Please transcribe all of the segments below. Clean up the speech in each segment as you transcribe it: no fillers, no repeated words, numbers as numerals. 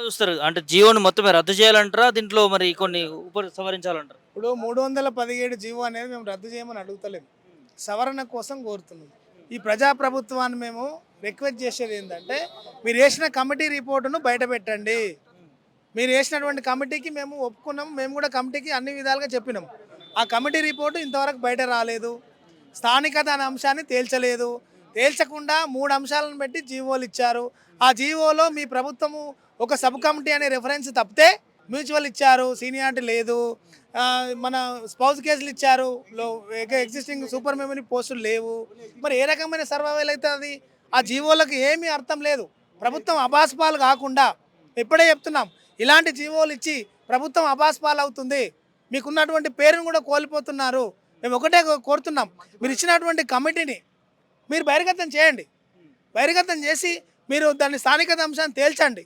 చూస్తారు? అంటే జియోని మొత్తమే రద్దు చేయాలంటారా? దీంట్లో మరి కొన్ని సవరించాలంటారా? ఇప్పుడు 317 జీవో అనేది మేము రద్దు చేయమని అడుగుతలేము. సవరణ కోసం కోరుతున్నాం. ఈ ప్రజాప్రభుత్వాన్ని మేము రిక్వెస్ట్ చేసేది ఏంటంటే, మీరు వేసిన కమిటీ రిపోర్టును బయట పెట్టండి. మీరు వేసినటువంటి కమిటీకి మేము ఒప్పుకున్నాం. మేము కూడా కమిటీకి అన్ని విధాలుగా చెప్పినాం. ఆ కమిటీ రిపోర్టు ఇంతవరకు బయట రాలేదు. స్థానికత అనే అంశాన్ని తేల్చలేదు. తేల్చకుండా 3 అంశాలను పెట్టి జీవోలు ఇచ్చారు. ఆ జీవోలో మీ ప్రభుత్వము ఒక సబ్ కమిటీ అనే రెఫరెన్స్ తప్పితే మ్యూచువల్ ఇచ్చారు, సీనియారిటీ లేదు, మన స్పౌజ్ కేసులు ఇచ్చారు, ఎగ్జిస్టింగ్ సూపర్ మెమరీ పోస్టులు లేవు. మరి ఏ రకమైన సర్వైవల్ అవుతుంది? ఆ జీవోలకు ఏమీ అర్థం లేదు. ప్రభుత్వం అబాస్పాలు కాకుండా ఇప్పుడే చెప్తున్నాం, ఇలాంటి జీవోలు ఇచ్చి ప్రభుత్వం అబాస్పాలు అవుతుంది. మీకున్నటువంటి పేరును కూడా కోల్పోతున్నారు. మేము ఒకటే కోరుతున్నాం, మీరు ఇచ్చినటువంటి కమిటీని మీరు బహిర్గతం చేయండి. బహిర్గతం చేసి మీరు దాన్ని స్థానికత అంశాన్ని తేల్చండి.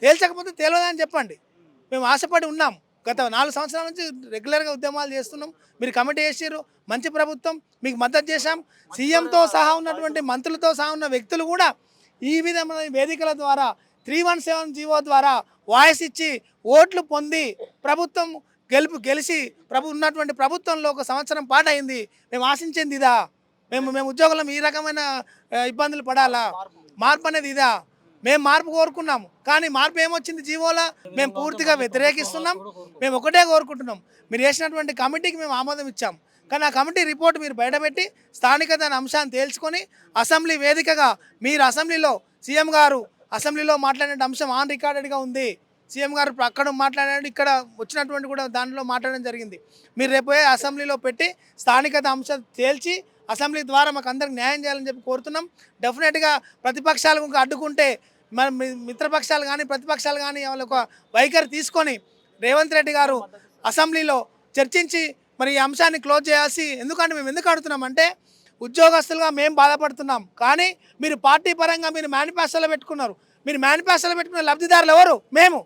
తేల్చకపోతే తెలియదని చెప్పండి. మేము ఆశపడి ఉన్నాం. గత 4 సంవత్సరాల నుంచి రెగ్యులర్గా ఉద్యమాలు చేస్తున్నాం. మీరు కమిటీ వేసారు, మంచి ప్రభుత్వం, మీకు మద్దతు చేశాం. సీఎంతో సహా ఉన్నటువంటి మంత్రులతో సహా ఉన్న వ్యక్తులు కూడా ఈ విధమైన వేదికల ద్వారా 317 జీవో ద్వారా వాయిస్ ఇచ్చి ఓట్లు పొంది ప్రభుత్వం గెలిచి ఉన్నటువంటి ప్రభుత్వంలో 1 సంవత్సరం పాటు అయింది. మేము ఆశించింది ఇదా? మేము ఉద్యోగులం ఈ రకమైన ఇబ్బందులు పడాలా? మార్పు అనేది ఇదా? మేము మార్పు కోరుకున్నాము, కానీ మార్పు ఏమొచ్చింది జీవోలా? మేము పూర్తిగా వ్యతిరేకిస్తున్నాం. మేము ఒకటే కోరుకుంటున్నాం, మీరు వేసినటువంటి కమిటీకి మేము ఆమోదం ఇచ్చాం, కానీ ఆ కమిటీ రిపోర్ట్ మీరు బయటపెట్టి స్థానికత అనే అంశాన్ని తేల్చుకొని అసెంబ్లీ వేదికగా మీరు అసెంబ్లీలో సీఎం గారు అసెంబ్లీలో మాట్లాడిన అంశం ఆన్ రికార్డెడ్గా ఉంది. సీఎం గారు అక్కడ మాట్లాడాడు, ఇక్కడ వచ్చినటువంటి కూడా దాంట్లో మాట్లాడడం జరిగింది. మీరు రేపు అసెంబ్లీలో పెట్టి స్థానికత అంశం తేల్చి అసెంబ్లీ ద్వారా మాకు అందరికి న్యాయం చేయాలని చెప్పి కోరుతున్నాం. డెఫినెట్గా ప్రతిపక్షాలకు ఇంకా అడ్డుకుంటే మన మిత్రపక్షాలు కానీ ప్రతిపక్షాలు కానీ వాళ్ళ ఒక వైఖరి తీసుకొని రేవంత్ రెడ్డి గారు అసెంబ్లీలో చర్చించి మరి ఈ అంశాన్ని క్లోజ్ చేయాల్సి. ఎందుకంటే మేము ఎందుకు అడుగుతున్నామంటే, ఉద్యోగస్తులుగా మేము బాధపడుతున్నాం, కానీ మీరు పార్టీ పరంగా మీరు మేనిఫెస్టోలో పెట్టుకున్నారు. మీరు మేనిఫెస్టోలో పెట్టుకున్న లబ్ధిదారులు ఎవరు? మేము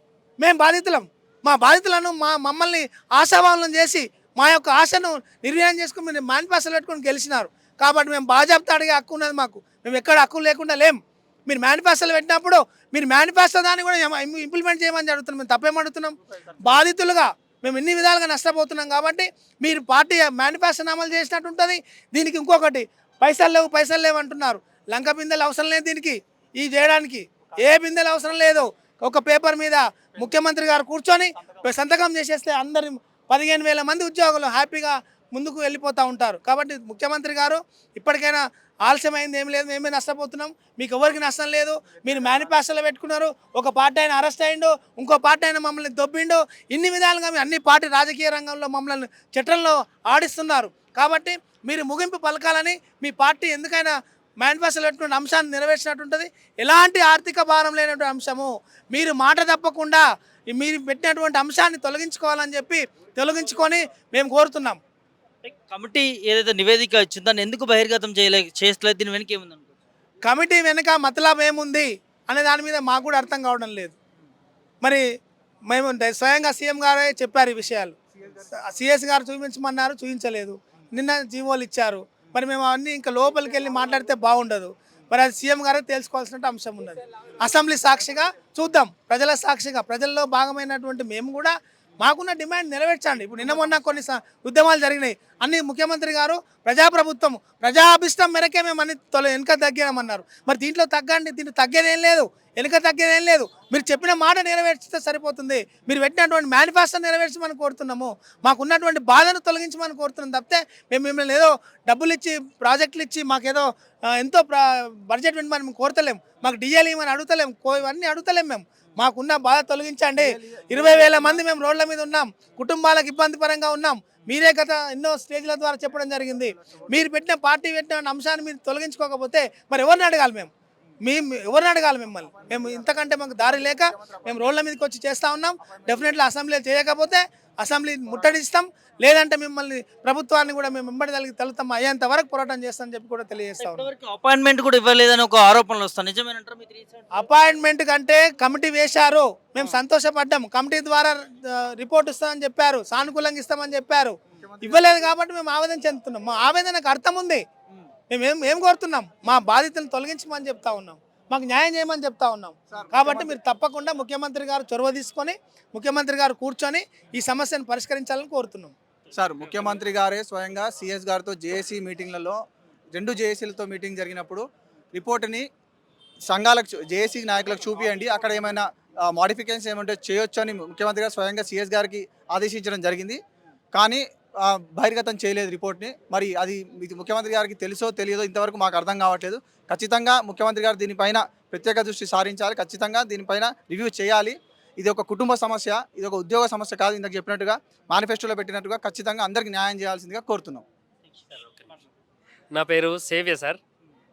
బాధితులం. మా బాధితులను మమ్మల్ని ఆశావాహనం చేసి మా యొక్క ఆశను నిర్వహణ చేసుకుని మీరు మేనిఫెస్టోలో పెట్టుకుని గెలిచినారు. కాబట్టి మేము బాజాప్తా అడిగే హక్కు ఉన్నది మాకు. మేము ఎక్కడ హక్కు లేకుండా లేం. మీరు మేనిఫెస్టోలో పెట్టినప్పుడు మీరు మేనిఫెస్టో దాన్ని కూడా ఇంప్లిమెంట్ చేయమని అడుగుతున్నాం. మేము తప్పేమడుగుతున్నాం? బాధితులుగా మేము ఇన్ని విధాలుగా నష్టపోతున్నాం. కాబట్టి మీరు పార్టీ మేనిఫెస్టోని అమలు చేసినట్టు ఉంటుంది. దీనికి ఇంకొకటి, పైసలు లేవు అంటున్నారు. లంక బిందెలు అవసరం లేదు దీనికి, ఈ చేయడానికి ఏ బిందెలు అవసరం లేదు. ఒక పేపర్ మీద ముఖ్యమంత్రి గారు కూర్చొని సంతకం చేసేస్తే అందరి 15,000 మంది ఉద్యోగులు హ్యాపీగా ముందుకు వెళ్ళిపోతూ ఉంటారు. కాబట్టి ముఖ్యమంత్రి గారు ఇప్పటికైనా ఆలస్యమైంది ఏం లేదు, మేమే నష్టపోతున్నాం, మీకు ఎవరికి నష్టం లేదు. మీరు మేనిఫెస్టోలో పెట్టుకున్నారు, ఒక పార్టీ ఆయన అరెస్ట్ అయ్యిండు, ఇంకో పార్టీ ఆయన మమ్మల్ని దొబ్బిండు, ఇన్ని విధాలుగా అన్ని పార్టీ రాజకీయ రంగంలో మమ్మల్ని చట్టంలో ఆడిస్తున్నారు. కాబట్టి మీరు ముగింపు పలకాలని, మీ పార్టీ ఎందుకైనా మేనిఫెస్టోలో పెట్టుకున్న అంశాన్ని నెరవేర్చినట్టుంటుంది. ఎలాంటి ఆర్థిక భారం లేనటువంటి అంశము. మీరు మాట తప్పకుండా మీరు పెట్టినటువంటి అంశాన్ని తొలగించుకొని మేము కోరుతున్నాం. కమిటీ ఏదైతే నివేదిక ఇచ్చిందో దాన్ని ఎందుకు బహిర్గతం చేస్తలేదు? దీని వెనక ఏముంది? కమిటీ వెనుక మతలబ్ ఏముంది అనే దాని మీద మాకు కూడా అర్థం కావడం లేదు. మరి మేము స్వయంగా సీఎం గారే చెప్పారు ఈ విషయాలు. సిఎస్ గారు చూపించమన్నారు, చూపించలేదు. నిన్న జీవోలు ఇచ్చారు. మరి మేము అన్నీ ఇంకా లోపలికి వెళ్ళి మాట్లాడితే బాగుండదు. మరి అది సీఎం గారే తెలుసుకోవాల్సిన అంశం ఉన్నది. అసెంబ్లీ సాక్షిగా చూద్దాం, ప్రజల సాక్షిగా, ప్రజల్లో భాగమైనటువంటి మేము కూడా మాకున్న డిమాండ్ నెరవేర్చండి. ఇప్పుడు నిన్న మొన్న కొన్ని ఉద్యమాలు జరిగినాయి. అన్ని ముఖ్యమంత్రి గారు ప్రజాప్రభుత్వం, ప్రజాభిష్టం మేరకే మేము అన్ని వెనుక తగ్గామన్నారు. మరి దీంట్లో తగ్గేదేం లేదు, వెనుక తగ్గేదేం లేదు. మీరు చెప్పిన మాట నెరవేర్చితే సరిపోతుంది. మీరు పెట్టినటువంటి మేనిఫెస్టో నెరవేర్చమని కోరుతున్నాము. మాకున్నటువంటి బాధను తొలగించమని కోరుతున్నాం తప్పితే మేము మిమ్మల్ని ఏదో డబ్బులు ఇచ్చి ప్రాజెక్టులు ఇచ్చి మాకేదో ఎంతో బడ్జెట్ పెట్టమని మేము కోరతలేము. మాకు డిఎల్ ఇవ్వమని అడుగుతలేము, ఇవన్నీ అడుగుతలేము. మేము మాకున్న బాధ తొలగించండి. 20,000 మంది మేము రోడ్ల మీద ఉన్నాం, కుటుంబాలకు ఇబ్బంది పరంగా ఉన్నాం. మీరే గత ఎన్నో స్టేజ్ల ద్వారా చెప్పడం జరిగింది. మీరు పార్టీ పెట్టిన అంశాన్ని మీరు తొలగించుకోకపోతే మరి ఎవరిని అడగాలి? ఎవరిని అడగాలి మిమ్మల్ని? మేము ఇంతకంటే మాకు దారి లేక మేము రోడ్ల మీదకి వచ్చి చేస్తూ ఉన్నాం. డెఫినెట్లీ అసెంబ్లీలో చేయకపోతే అసెంబ్లీ ముట్టడిస్తాం, లేదంటే మిమ్మల్ని ప్రభుత్వాన్ని కూడా మేము వెంబడి తలుతాం, అయ్యేంత వరకు పోరాటం చేస్తామని చెప్పి కూడా తెలియజేస్తాం. అపాయింట్మెంట్ కూడా ఇవ్వలేదని ఒక ఆరోపణలు వస్తాయి, నిజమేనంటారా? అపాయింట్మెంట్ కంటే కమిటీ వేశారు, మేము సంతోషపడ్డాం. కమిటీ ద్వారా రిపోర్ట్ ఇస్తామని చెప్పారు, సానుకూలంగా ఇస్తామని చెప్పారు. ఇవ్వలేదు కాబట్టి మేము ఆవేదన చెందుతున్నాం. మా ఆవేదనకు అర్థం ఉంది. మేము ఏం కోరుతున్నాం? మా బాధితులను తొలగించమని చెప్తా ఉన్నాం. మాకు న్యాయం చేయమని చెప్తా ఉన్నాం. కాబట్టి మీరు తప్పకుండా ముఖ్యమంత్రి గారు చొరవ తీసుకొని ముఖ్యమంత్రి గారు కూర్చొని ఈ సమస్యను పరిష్కరించాలని కోరుతున్నాం. సార్ ముఖ్యమంత్రి గారే స్వయంగా సిఎస్ గారితో జేఏసీ మీటింగ్లలో 2 జేఏసీలతో మీటింగ్ జరిగినప్పుడు రిపోర్ట్ని సంఘాలకు జేఏసీ నాయకులకు చూపియండి, అక్కడ ఏమైనా మోడిఫికేషన్స్ ఏమంటే చేయొచ్చు అని ముఖ్యమంత్రి గారు స్వయంగా సిఎస్ గారికి ఆదేశించడం జరిగింది. కానీ బహిర్గతం చేయలేదు రిపోర్ట్ని. మరి అది ముఖ్యమంత్రి గారికి తెలుసో తెలియదో ఇంతవరకు మాకు అర్థం కావట్లేదు. ఖచ్చితంగా ముఖ్యమంత్రి గారు దీనిపైన ప్రత్యేక దృష్టి సారించాలి, ఖచ్చితంగా దీనిపైన రివ్యూ చేయాలి. ఇది ఒక కుటుంబ సమస్య, ఇది ఒక ఉద్యోగ సమస్య కాదు. ఇందాక చెప్పినట్టుగా మేనిఫెస్టోలో పెట్టినట్టుగా ఖచ్చితంగా అందరికీ న్యాయం చేయాల్సిందిగా కోరుతున్నాం. నా పేరు సేవ్య సార్.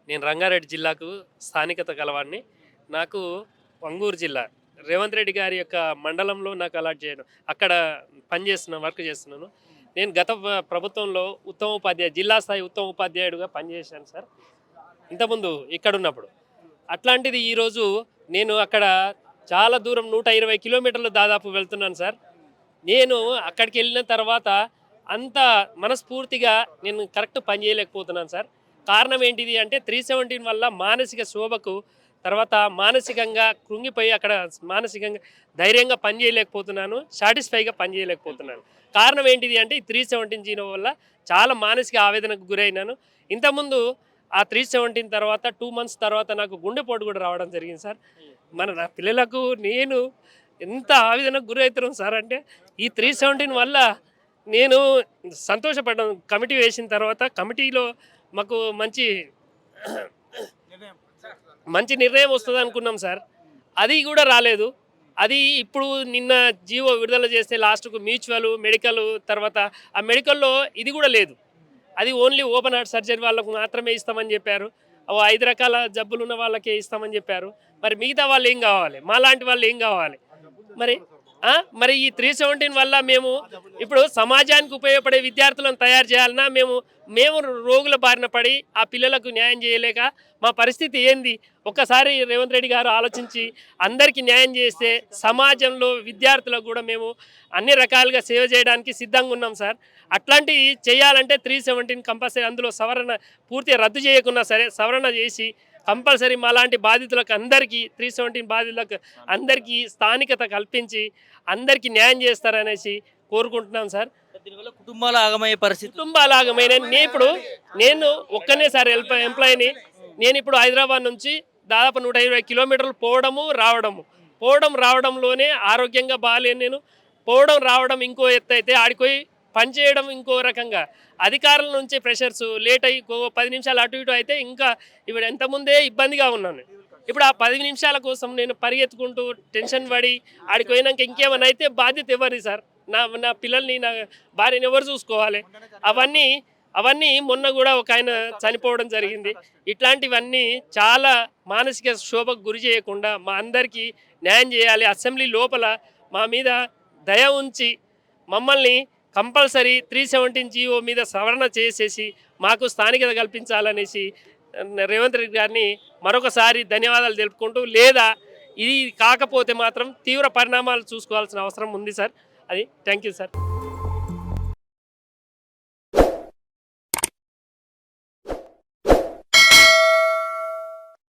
నేను రంగారెడ్డి జిల్లాకు స్థానికత కలవాడిని. నాకు వంగూరు జిల్లా రేవంత్ రెడ్డి గారి యొక్క మండలంలో నాకు అలాట్ చేయడం, అక్కడ వర్క్ చేస్తున్నాను. నేను గత ప్రభుత్వంలో ఉత్తమ ఉపాధ్యాయ జిల్లా స్థాయి ఉత్తమ ఉపాధ్యాయుడిగా పనిచేశాను సార్, ఇంతకుముందు ఇక్కడ ఉన్నప్పుడు. అట్లాంటిది ఈరోజు నేను అక్కడ చాలా దూరం 120 కిలోమీటర్లు దాదాపు వెళ్తున్నాను సార్. నేను అక్కడికి వెళ్ళిన తర్వాత అంత మనస్ఫూర్తిగా నేను కరెక్ట్ పని చేయలేకపోతున్నాను సార్. కారణం ఏంటిది అంటే 317 వల్ల మానసిక శోభకు తర్వాత మానసికంగా కృంగిపోయి అక్కడ మానసికంగా ధైర్యంగా పని చేయలేకపోతున్నాను, సాటిస్ఫైగా పని చేయలేకపోతున్నాను. కారణం ఏంటిది అంటే ఈ 317 జీవో వల్ల చాలా మానసిక ఆవేదనకు గురైనాను. ఇంతకుముందు ఆ 317 తర్వాత 2 మంత్స్ తర్వాత నాకు గుండెపోటు కూడా రావడం జరిగింది సార్. నా పిల్లలకు నేను ఎంత ఆవేదనకు గురవుతున్నాను సార్ అంటే ఈ 317 వల్ల నేను సంతోషపడ్డాను. కమిటీ వేసిన తర్వాత కమిటీలో మాకు మంచి నిర్ణయం వస్తుంది అనుకున్నాం సార్. అది కూడా రాలేదు. అది ఇప్పుడు నిన్న జీవో విడుదల చేస్తే లాస్ట్కు మ్యూచువల్ మెడికల్ తర్వాత ఆ మెడికల్లో ఇది కూడా లేదు. అది ఓన్లీ ఓపెన్ హార్ట్ సర్జరీ వాళ్ళకు మాత్రమే ఇస్తామని చెప్పారు. 5 రకాల జబ్బులు ఉన్న వాళ్ళకే ఇస్తామని చెప్పారు. మరి మిగతా వాళ్ళు ఏం కావాలి, మా లాంటి వాళ్ళు ఏం కావాలి? మరి ఈ 317 వల్ల మేము ఇప్పుడు సమాజానికి ఉపయోగపడే విద్యార్థులను తయారు చేయాలన్నా మేము రోగుల బారిన పడి ఆ పిల్లలకు న్యాయం చేయలేక మా పరిస్థితి ఏంది? ఒక్కసారి రేవంత్ రెడ్డి గారు ఆలోచించి అందరికీ న్యాయం చేస్తే సమాజంలో విద్యార్థులకు కూడా మేము అన్ని రకాలుగా సేవ చేయడానికి సిద్ధంగా ఉన్నాం సార్. అట్లాంటివి చేయాలంటే 317 కంపల్సరీ అందులో సవరణ పూర్తిగా రద్దు చేయకున్నా సరే సవరణ చేసి కంపల్సరీ మాలాంటి బాధితులకు అందరికీ 317 బాధితులకు అందరికీ స్థానికత కల్పించి అందరికీ న్యాయం చేస్తారనేసి కోరుకుంటున్నాం సార్. దీనివల్ల కుటుంబాల ఆగమయ్యే పరిస్థితి. కుటుంబాల ఆగమైన నేను ఒక్కనే సార్ ఎంప్లాయీని. నేను ఇప్పుడు హైదరాబాద్ నుంచి దాదాపు 120 కిలోమీటర్లు పోవడం రావడంలోనే ఆరోగ్యంగా బాగాలేను. నేను పోవడం రావడం ఇంకో ఎత్తు అయితే ఆడిపోయి పనిచేయడం ఇంకో రకంగా. అధికారుల నుంచి ప్రెషర్స్ లేట్ అయ్యి 10 నిమిషాలు అటు ఇటు అయితే ఇంకా ఇప్పుడు ఎంతముందే ఇబ్బందిగా ఉన్నాను. ఇప్పుడు ఆ 10 నిమిషాల కోసం నేను పరిగెత్తుకుంటూ టెన్షన్ పడి ఆడికి పోయినాక ఇంకేమైనా అయితే బాధ్యత ఎవరిది సార్? నా పిల్లల్ని నా భార్యని ఎవరు చూసుకోవాలి? అవన్నీ మొన్న కూడా ఒక ఆయన చనిపోవడం జరిగింది. ఇట్లాంటివన్నీ చాలా మానసిక శోభకు గురి చేయకుండా మా అందరికీ న్యాయం చేయాలి. అసెంబ్లీ లోపల మా మీద దయ ఉంచి మమ్మల్ని కంపల్సరీ 317 జీవో మీద సవరణ చేసేసి మాకు స్థానికత కల్పించాలనేసి రేవంత్ రెడ్డి గారిని మరొకసారి ధన్యవాదాలు తెలుపుకుంటూ, లేదా ఇది కాకపోతే మాత్రం తీవ్ర పరిణామాలు చూసుకోవాల్సిన అవసరం ఉంది సార్. అది థ్యాంక్ యూ సార్.